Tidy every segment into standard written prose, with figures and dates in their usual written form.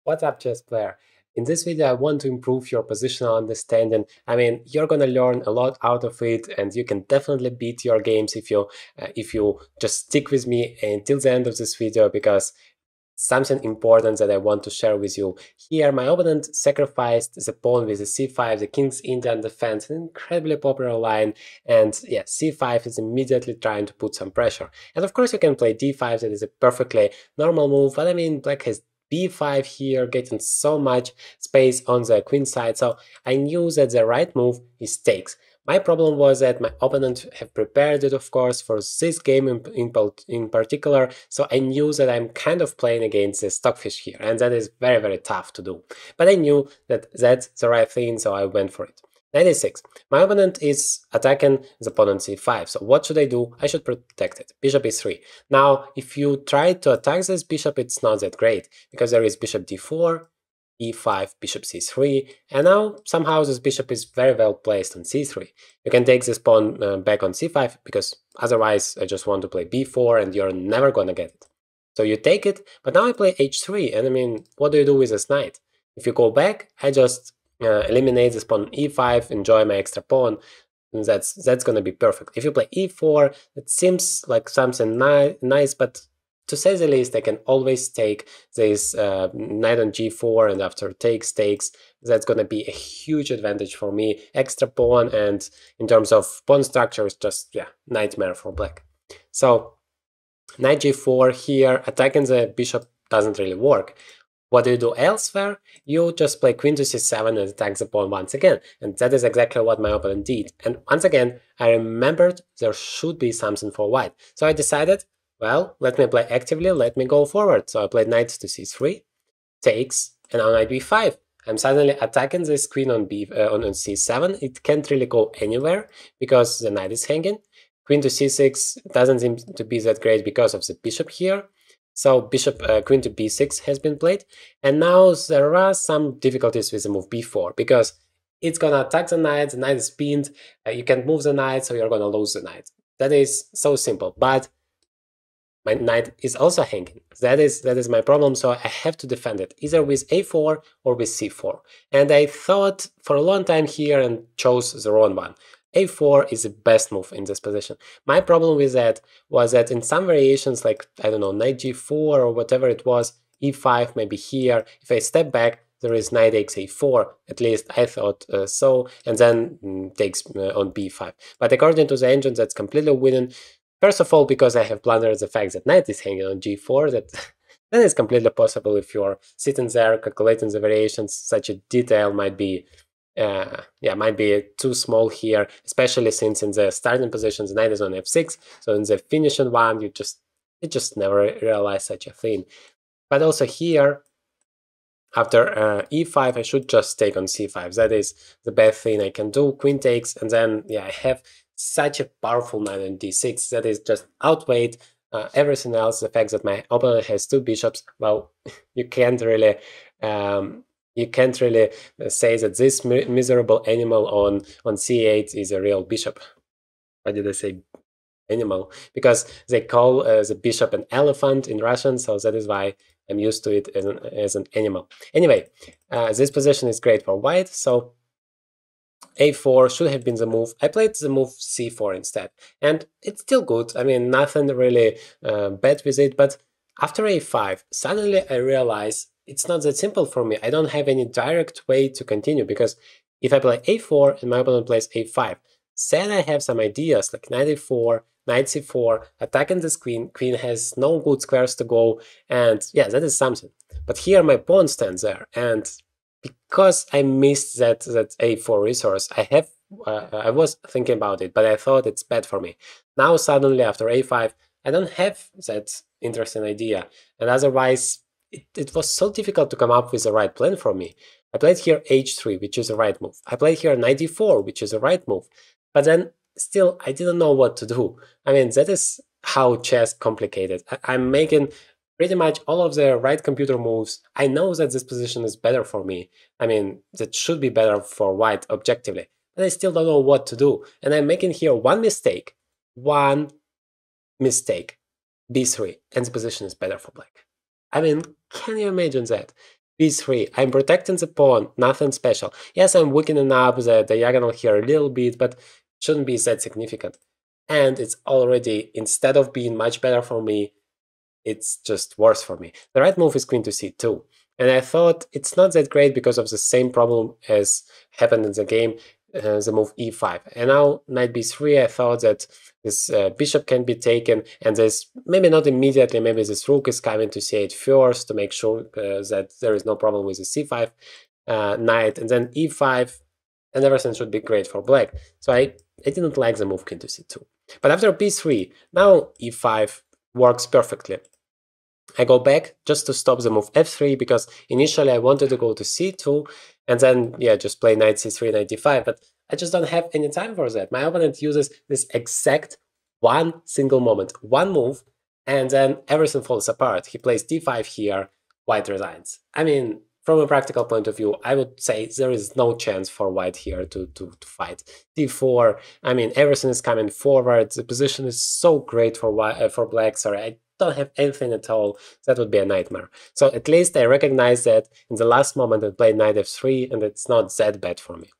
What's up, chess player? In this video, I want to improve your positional understanding. I mean, you're gonna learn a lot out of it, and you can definitely beat your games if you just stick with me until the end of this video, because something important that I want to share with you. Here, my opponent sacrificed the pawn with the c5, the king's Indian defense, an incredibly popular line, and yeah, c5 is immediately trying to put some pressure. And of course, you can play d5, that is a perfectly normal move, but I mean, black has b5 here, getting so much space on the queen side, so I knew that the right move is takes. My problem was that my opponent have prepared it, of course, for this game in particular, so I knew that I'm kind of playing against the stockfish here, and that is very, very tough to do. But I knew that that's the right thing, so I went for it. Knight a6. My opponent is attacking the opponent c5, so what should I do? I should protect it. Bishop e3. Now, if you try to attack this bishop, it's not that great, because there is bishop d4, e5, bishop c3, and now somehow this bishop is very well placed on c3. You can take this pawn back on c5, because otherwise I just want to play b4 and you're never gonna get it. So you take it, but now I play h3, and I mean, what do you do with this knight? If you go back, I just eliminate this pawn on e5, enjoy my extra pawn, and that's gonna be perfect. If you play e4, it seems like something nice, but to say the least, I can always take this knight on g4, and after takes, that's going to be a huge advantage for me. Extra pawn, and in terms of pawn structure, it's just, yeah, nightmare for black. So, knight g4 here, attacking the bishop doesn't really work. What do you do elsewhere? You just play queen to c7 and attack the pawn once again, and that is exactly what my opponent did. And once again, I remembered there should be something for white. So I decided, well, let me play actively, let me go forward. So I played knight to c3, takes, and now knight b5. I'm suddenly attacking this queen on c7. It can't really go anywhere because the knight is hanging. Queen to c6 doesn't seem to be that great because of the bishop here. So queen to b6 has been played. And now there are some difficulties with the move b4 because it's gonna attack the knight is pinned, you can't move the knight, so you're gonna lose the knight. That is so simple, but my knight is also hanging. That is my problem, so I have to defend it, either with a4 or with c4. And I thought for a long time here and chose the wrong one. a4 is the best move in this position. My problem with that was that in some variations, like, I don't know, knight g4 or whatever it was, e5 maybe here, if I step back, there is knight takes a4, at least I thought so, and then takes on b5. But according to the engine, that's completely winning. First of all, because I have blundered the fact that knight is hanging on g4, that is completely possible if you're sitting there calculating the variations. Such a detail might be too small here, especially since in the starting position the knight is on f6, so in the finishing one you just never realize such a thing. But also here, after e5, I should just take on c5. That is the best thing I can do. Queen takes, and then I have such a powerful knight on d6 that is just outweighed everything else. The fact that my opponent has two bishops, well, you can't really say that this miserable animal on c8 is a real bishop. Why did I say animal? Because they call the bishop an elephant in Russian, so that is why I'm used to it as an animal. Anyway, this position is great for white, so a4 should have been the move. I played the move c4 instead, and it's still good. I mean, nothing really bad with it, but after a5, suddenly I realize it's not that simple for me. I don't have any direct way to continue, because if I play a4 and my opponent plays a5, then I have some ideas like knight a4, knight c4, attacking this queen. Queen has no good squares to go, and yeah, that is something. But here my pawn stands there, and because I missed that a4 resource, I was thinking about it, but I thought it's bad for me. Now suddenly after a5, I don't have that interesting idea, and otherwise it was so difficult to come up with the right plan for me. I played here h3, which is the right move. I played here knight d4, which is the right move. But then still, I didn't know what to do. I mean, that is how chess complicated. I'm making pretty much all of the right computer moves. I know that this position is better for me. I mean, that should be better for white objectively. But I still don't know what to do. And I'm making here one mistake. One mistake. b3. And the position is better for black. I mean, can you imagine that? b3. I'm protecting the pawn, nothing special. Yes, I'm weakening up the diagonal here a little bit, but shouldn't be that significant. And it's already, instead of being much better for me, it's just worse for me. The right move is queen to c2. And I thought it's not that great because of the same problem as happened in the game, the move e5. And now knight b3, I thought that this bishop can be taken, and this, maybe not immediately, maybe this rook is coming to c8 first to make sure that there is no problem with the c5 knight, and then e5, and everything should be great for black. So I didn't like the move king to c2. But after b3, now e5 works perfectly. I go back just to stop the move f3 because initially I wanted to go to c2 and then, yeah, just play knight c3, knight d5, but I just don't have any time for that. My opponent uses this exact one single moment, one move, and then everything falls apart. He plays d5 here, white resigns. I mean, from a practical point of view, I would say there is no chance for white here to fight. d4, I mean, everything is coming forward. The position is so great for for black. Sorry, I don't have anything at all. That would be a nightmare. So at least I recognize that in the last moment I played knight f3, and it's not that bad for me.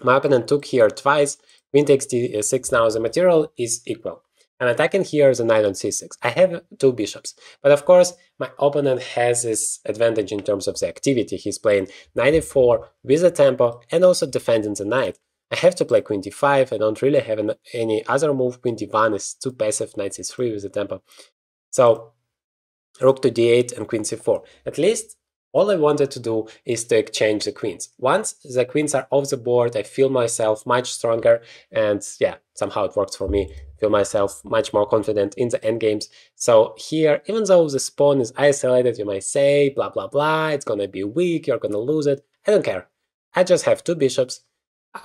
My opponent took here twice, queen takes d6, now the material is equal. I'm attacking here the knight on c6. I have two bishops, but of course my opponent has this advantage in terms of the activity. He's playing knight e4 with a tempo and also defending the knight. I have to play queen d5, I don't really have any other move. Queen d1 is too passive, knight c3 with the tempo. So rook to d8 and queen c4. At least all I wanted to do is to exchange the queens. Once the queens are off the board, I feel myself much stronger, and yeah, somehow it works for me. I feel myself much more confident in the endgames. So here, even though the pawn is isolated, you might say, blah, blah, blah, it's gonna be weak, you're gonna lose it. I don't care. I just have two bishops.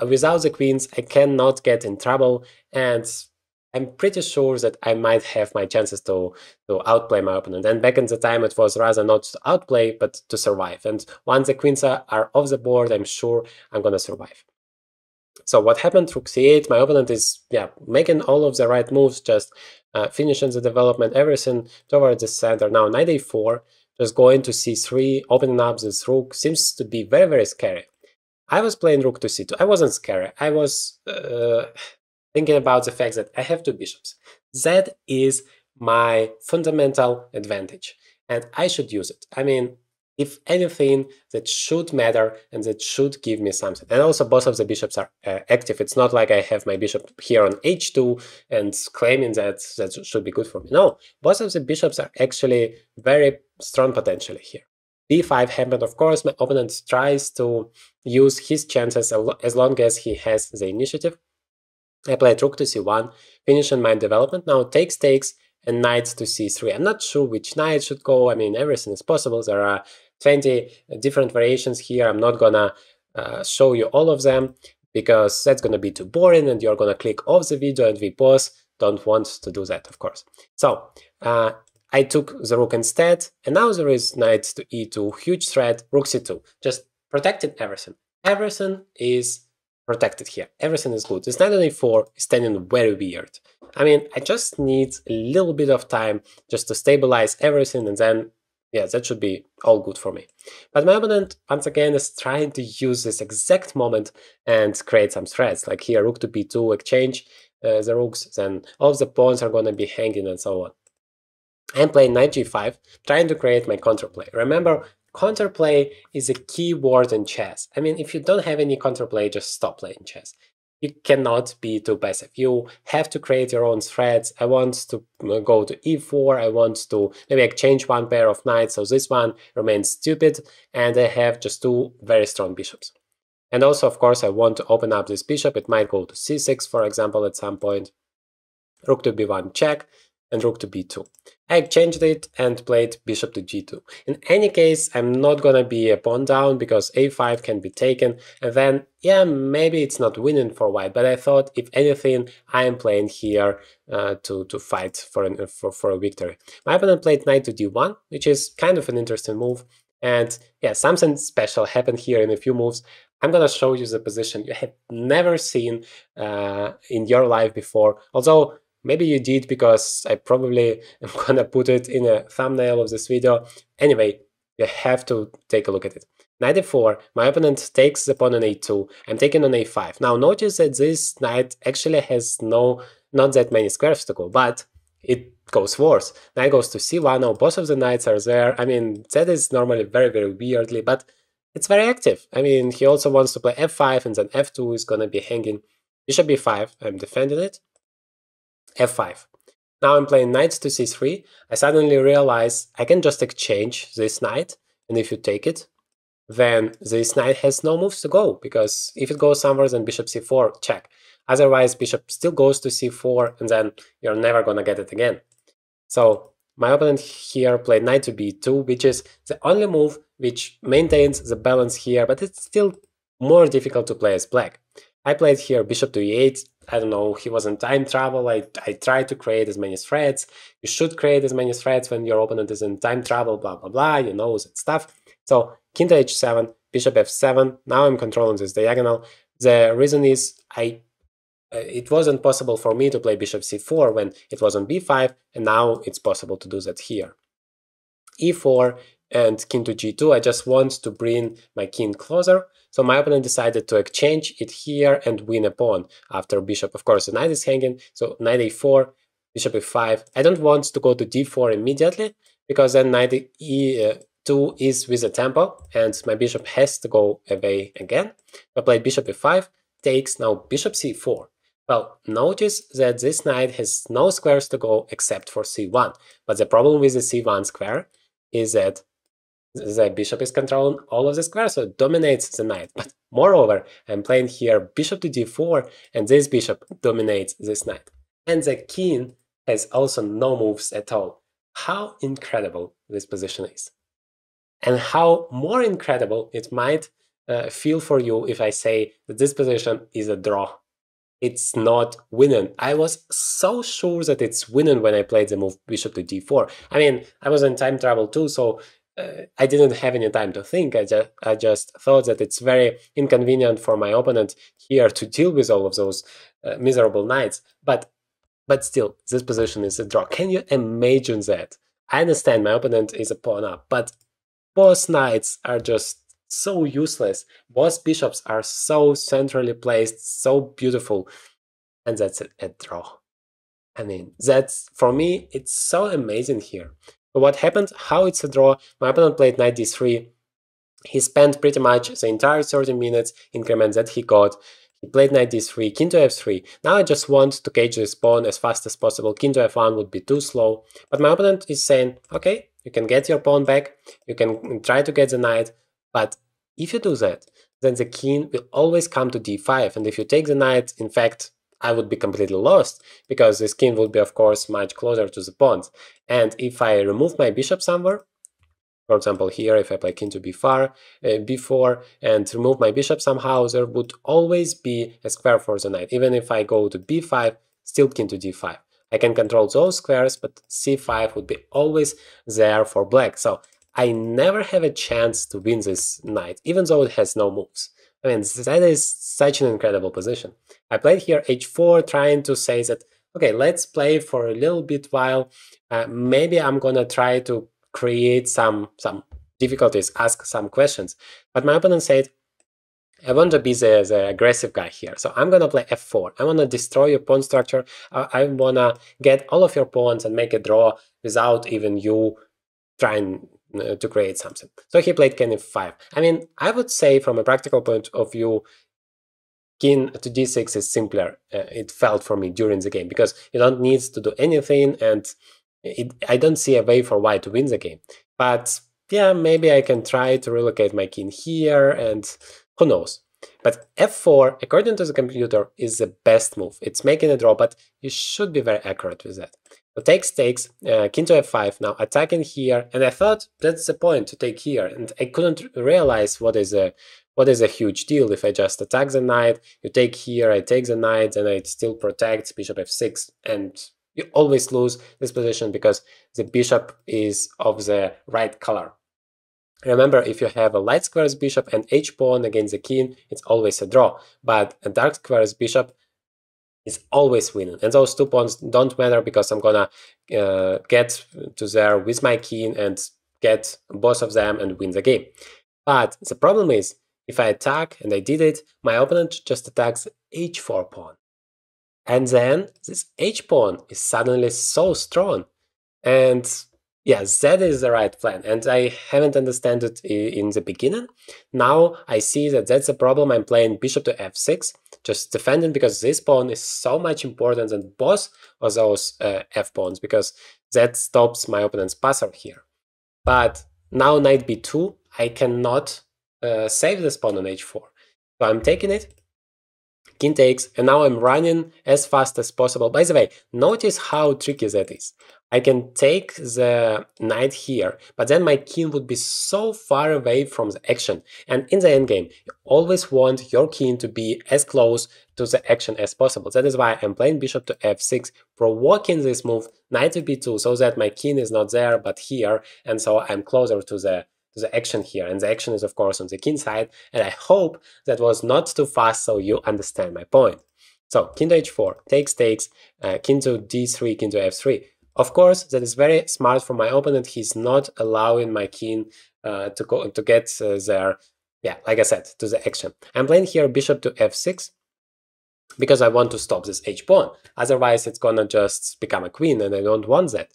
Without the queens, I cannot get in trouble, and I'm pretty sure that I might have my chances to outplay my opponent. And back in the time, it was rather not to outplay, but to survive. And once the queens are off the board, I'm sure I'm gonna survive. So what happened? Rook c8. My opponent is making all of the right moves, just finishing the development, everything towards the center. Now knight a4, just going to c3, opening up this rook seems to be very, very scary. I was playing rook to c2. I wasn't scary. I was thinking about the fact that I have two bishops. That is my fundamental advantage, and I should use it. I mean, if anything, that should matter and that should give me something. And also both of the bishops are active. It's not like I have my bishop here on h2 and claiming that that should be good for me. No, both of the bishops are actually very strong potentially here. d5 happened, of course. My opponent tries to use his chances as long as he has the initiative. I played rook to c1, finishing my development. Now takes, and knight to c3. I'm not sure which knight should go. I mean, everything is possible. There are 20 different variations here. I'm not gonna show you all of them because that's gonna be too boring and you're gonna click off the video, and we both don't want to do that, of course. So I took the rook instead, and now there is knight to e2, huge threat, rook c2, just protecting everything. Everything is protected here. Everything is good. This knight on a4 is standing very weird. I mean, I just need a little bit of time just to stabilize everything, and then, yeah, that should be all good for me. But my opponent, once again, is trying to use this exact moment and create some threats, like here, rook to b2, exchange the rooks, then all of the pawns are going to be hanging and so on. I'm playing knight g5, trying to create my counterplay. Remember, counterplay is a key word in chess. I mean, if you don't have any counterplay, just stop playing chess. You cannot be too passive. You have to create your own threats. I want to go to e4. I want to maybe exchange one pair of knights, so this one remains stupid, and I have just two very strong bishops. And also, of course, I want to open up this bishop. It might go to c6, for example, at some point. Rook to b1 check, and rook to b2. I exchanged it and played bishop to g2. In any case, I'm not gonna be a pawn down because a5 can be taken, and then, yeah, maybe it's not winning for white, but I thought, if anything, I am playing here to fight for a victory. My opponent played knight to d1, which is kind of an interesting move, and yeah, something special happened here in a few moves. I'm gonna show you the position you have never seen in your life before, although maybe you did, because I probably am gonna put it in a thumbnail of this video. Anyway, You have to take a look at it. Knight e4, my opponent takes the pawn on a2, I'm taking on a5. Now notice that this knight actually has not that many squares to go, but it goes worse. Knight goes to c1, now both of the knights are there. I mean, that is normally very, very weirdly, but it's very active. I mean, he also wants to play f5, and then f2 is gonna be hanging. Bishop b5, I'm defending it. f5. Now I'm playing knight to c3. I suddenly realize I can just exchange this knight, and if you take it, then this knight has no moves to go, because if it goes somewhere, then bishop c4, check. Otherwise, bishop still goes to c4, and then you're never gonna get it again. So my opponent here played knight to b2, which is the only move which maintains the balance here, but it's still more difficult to play as black. I played here bishop to e8. I don't know, he was in time travel. I tried to create as many threads. You should create as many threads when your opponent is in time travel, blah, blah, blah, you know, that stuff. So king to h7, bishop f7. Now I'm controlling this diagonal. The reason is it wasn't possible for me to play bishop c4 when it was on b5, and now it's possible to do that here. e4 and king to g2, I just want to bring my king closer. So my opponent decided to exchange it here and win a pawn after bishop. Of course, the knight is hanging, so knight a4, bishop e5. I don't want to go to d4 immediately, because then knight e2 is with a tempo, and my bishop has to go away again. I played bishop e5, takes, now bishop c4. Well, notice that this knight has no squares to go except for c1, but the problem with the c1 square is that the bishop is controlling all of the squares, so it dominates the knight. But moreover, I'm playing here bishop to d4, and this bishop dominates this knight. And the king has also no moves at all. How incredible this position is. And how more incredible it might feel for you if I say that this position is a draw. It's not winning. I was so sure that it's winning when I played the move bishop to d4. I mean, I was in time travel too, so I didn't have any time to think. I just thought that it's very inconvenient for my opponent here to deal with all of those miserable knights. But still, this position is a draw. Can you imagine that? I understand my opponent is a pawn up, but both knights are just so useless. Both bishops are so centrally placed, so beautiful, and that's a draw. I mean, that's, for me, it's so amazing here. But what happened? How it's a draw? My opponent played knight d3. He spent pretty much the entire 30 minutes increment that he got. He played knight d3, king to f3. Now I just want to cage this pawn as fast as possible. King to f1 would be too slow. But my opponent is saying, okay, you can get your pawn back, you can try to get the knight, but if you do that, then the king will always come to d5, and if you take the knight, in fact, I would be completely lost, because this king would be, of course, much closer to the pawns. And if I remove my bishop somewhere, for example, here, if I play king to b4 and remove my bishop somehow, there would always be a square for the knight. Even if I go to b5, still king to d5. I can control those squares, but c5 would be always there for black. So I never have a chance to win this knight, even though it has no moves. I mean, that is such an incredible position. I played here h4, trying to say that, okay, let's play for a little bit while. Maybe I'm gonna try to create some difficulties, ask some questions. But my opponent said, I want to be the aggressive guy here, so I'm gonna play f4. I wanna destroy your pawn structure. I wanna get all of your pawns and make a draw without even you trying to create something. So he played king f5. I mean, I would say from a practical point of view, king to d6 is simpler. It felt for me during the game, because you don't need to do anything, and I don't see a way for white to win the game. But yeah, maybe I can try to relocate my king here, and who knows. But f4, according to the computer, is the best move. It's making a draw, but you should be very accurate with that. So takes, king to f5, now attacking here, and I thought that's the point, to take here, and I couldn't realize what is a huge deal. If I just attack the knight, you take here, I take the knight, and it still protects bishop f6, and you always lose this position because the bishop is of the right color. Remember, if you have a light squares bishop and h-pawn against the king, it's always a draw, but a dark squares bishop is always winning, and those 2 pawns don't matter, because I'm gonna get to there with my king, and get both of them and win the game. But the problem is, if I attack, and I did it, my opponent just attacks h4 pawn. And then this h pawn is suddenly so strong. And yeah, that is the right plan. And I haven't understood it in the beginning. Now I see that that's a problem. I'm playing bishop to f6, just defending, because this pawn is so much important than both of those f pawns, because that stops my opponent's passer here. But now knight b2, I cannot save this pawn on h4. So I'm taking it, king takes, and now I'm running as fast as possible. By the way, notice how tricky that is. I can take the knight here, but then my king would be so far away from the action. And in the endgame, you always want your king to be as close to the action as possible. That is why I'm playing bishop to f6, provoking this move, knight to b2, so that my king is not there but here, and so I'm closer to the action here. And the action is, of course, on the king side, and I hope that was not too fast so you understand my point. So king to h4, takes, king to d3, king to f3. Of course, that is very smart for my opponent. He's not allowing my king to get there, yeah, like I said, to the action. I'm playing here bishop to f6 because I want to stop this h-pawn. Otherwise, it's gonna just become a queen, and I don't want that.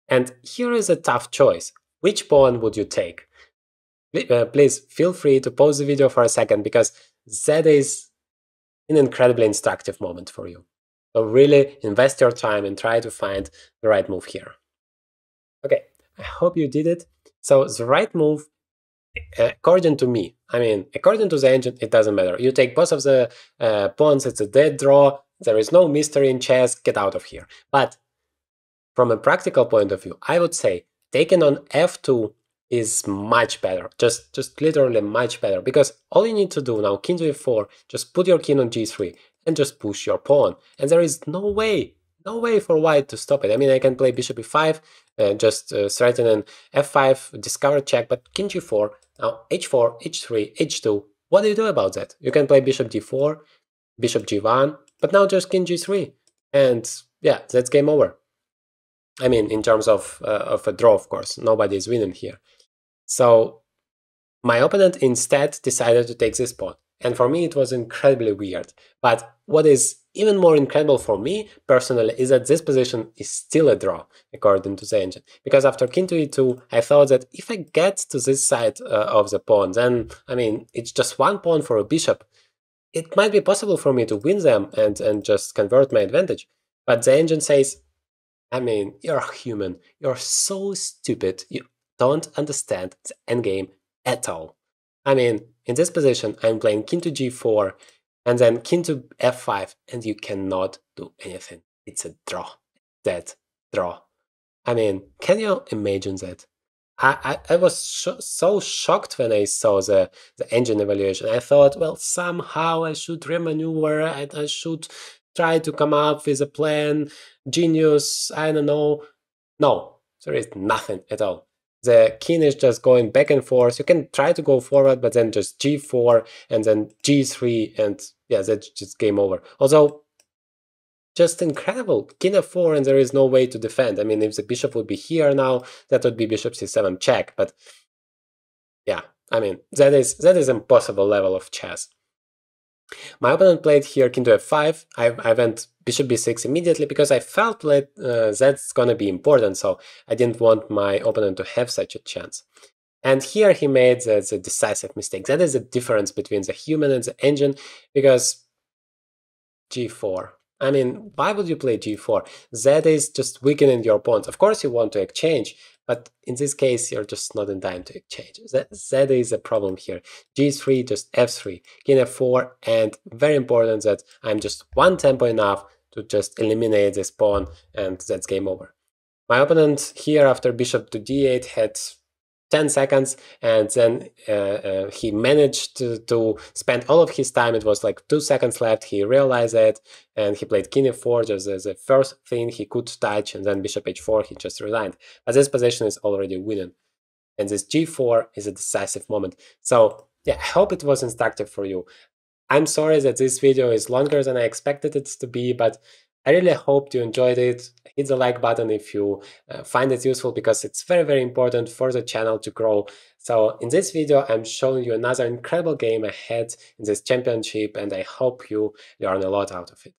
And here is a tough choice. Which pawn would you take? Please feel free to pause the video for a second, because that is an incredibly instructive moment for you. So really invest your time and try to find the right move here. Okay, I hope you did it. So the right move, according to me, I mean, according to the engine, it doesn't matter. You take both of the pawns, it's a dead draw, there is no mystery in chess, get out of here. But from a practical point of view, I would say taking on f2 is much better, just literally much better, because all you need to do now, king to e4, just put your king on g3 and just push your pawn, and there is no way for white to stop it. I mean, I can play bishop e5, just threatening f5, discover check, but king g4, now h4, h3, h2, what do you do about that? You can play bishop d4, bishop g1, but now just king g3, and yeah, that's game over. I mean, in terms of a draw, of course, nobody is winning here. So my opponent instead decided to take this pawn, and for me it was incredibly weird. But what is even more incredible for me personally is that this position is still a draw, according to the engine. Because after king to e2, I thought that if I get to this side of the pawn, then, I mean, it's just one pawn for a bishop. It might be possible for me to win them and just convert my advantage. But the engine says, I mean, you're human, you're so stupid, you don't understand the endgame at all. I mean, in this position, I'm playing king to g4, and then king to f5, and you cannot do anything. It's a draw. Dead draw. I mean, can you imagine that? I was so shocked when I saw the engine evaluation. I thought, well, somehow I should remaneuver, I should try to come up with a plan, genius, I don't know. No, there is nothing at all. The king is just going back and forth. You can try to go forward, but then just g4 and then g3, and yeah, that's just game over. Although, just incredible. King f4, and there is no way to defend. I mean, if the bishop would be here now, that would be bishop c7 check, but yeah, I mean, that is impossible level of chess. My opponent played here king to f5. I went bishop b6 immediately because I felt that that's gonna be important, so I didn't want my opponent to have such a chance. And here he made the decisive mistake. That is the difference between the human and the engine, because g4. I mean, why would you play g4? That is just weakening your pawn. Of course you want to exchange, but in this case you're just not in time to exchange. That is a problem here. g3, just f3, king f4, and very important that I'm just one tempo enough to just eliminate this pawn, and that's game over. My opponent here after bishop to d8 had 10 seconds, and then he managed to spend all of his time. It was like 2 seconds left. He realized it, and he played king f4 just as the first thing he could touch, and then bishop h4, he just resigned. But this position is already winning, and this g4 is a decisive moment. So yeah, I hope it was instructive for you. I'm sorry that this video is longer than I expected it to be, but I really hope you enjoyed it. Hit the like button if you find it useful, because it's very, very important for the channel to grow. So in this video, I'm showing you another incredible game ahead in this championship, and I hope you learn a lot out of it.